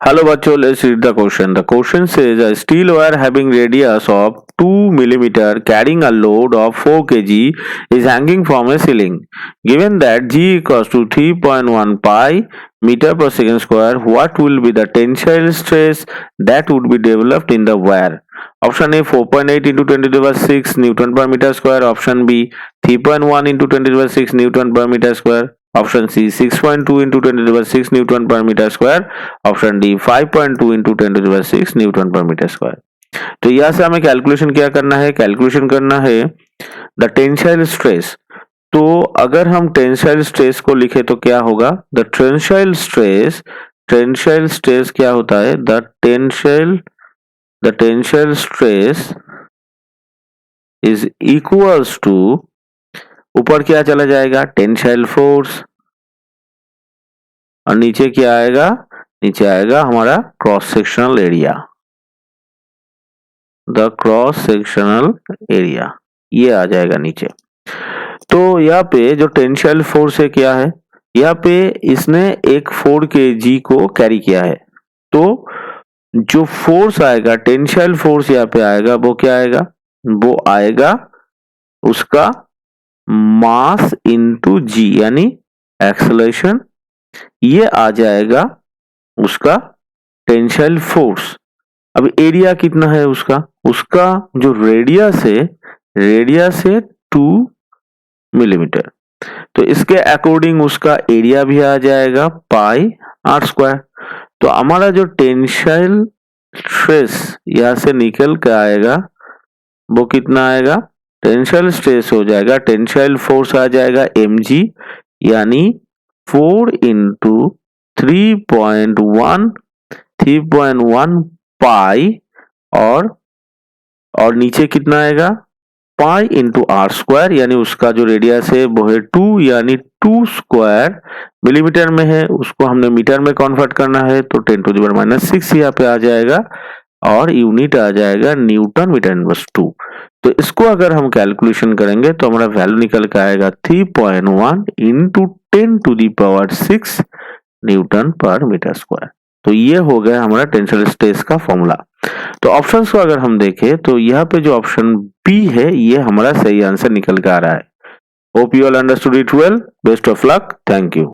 Hello बच्चों, let's read the question. The question says a steel wire having radius of 2 millimeter carrying a load of 4 kg is hanging from a ceiling. Given that G equals to 3.1 pi meter per second square, what will be the tensile stress that would be developed in the wire? Option A 4.8 into 10 to the power 6 Newton per meter square. Option B 3.1 into 10 to the power 6 Newton per meter square. Option C 6.2 into 10 to the power 6 Newton per meter square. Option D 5.2 into 10 to the power 6 newton per metre square. तो यहां से हमें calculation क्या करना है, calculation करना है the tensile stress. तो अगर हम टेंसाइल स्ट्रेस को लिखे तो क्या होगा, द टेंसाइल स्ट्रेस क्या होता है, the tensile stress is equals to, ऊपर क्या चला जाएगा टेंसाइल फोर्स और नीचे क्या आएगा, नीचे आएगा हमारा cross sectional area, the cross sectional area, ये आ जाएगा नीचे। तो यहाँ पे जो टेंसाइल फोर्स है क्या है, यहाँ पे इसने एक 4 kg को कैरी किया है। तो जो फोर्स आएगा, टेंसाइल फोर्स यहाँ पे आएगा, वो क्या आएगा, वो आएगा उसका मास इनटू जी यानी एक्सेलरेशन, ये आ जाएगा उसका टेंसाइल फोर्स। अब एरिया कितना है उसका जो रेडियस है 2 मिलीमीटर। तो इसके अकॉर्डिंग उसका एरिया भी आ जाएगा पाई आर स्क्वायर। तो हमारा जो टेंसाइल स्ट्रेस यहां से निकल के आएगा वो कितना आएगा, टेंसाइल स्ट्रेस हो जाएगा, टेंसाइल फोर्स आ जाएगा mg यानी 4 इंटू 3.1 पाई और नीचे कितना आएगा पाई इंटू आर स्क्वायर, यानी उसका जो रेडियस है वो है 2 यानी 2 स्क्वायर मिलीमीटर में है, उसको हमने मीटर में कन्वर्ट करना है तो 10 टू द पावर -6 यहाँ पे आ जाएगा और यूनिट आ जाएगा न्यूटन मीटर इनवर्स 2। तो इसको अगर हम कैलकुलेशन करेंगे तो हमारा वैल्यू निकल के आएगा 3.1 into 10 to the power 6 newton per metre square. तो ये हो गया हमारा टेंसाइल स्ट्रेस का फॉर्मूला। तो ऑप्शंस को अगर हम देखें तो यहाँ पे जो ऑप्शन बी है ये हमारा सही आंसर निकल के आ रहा है। Hope you all understood it well, best of luck, thank you.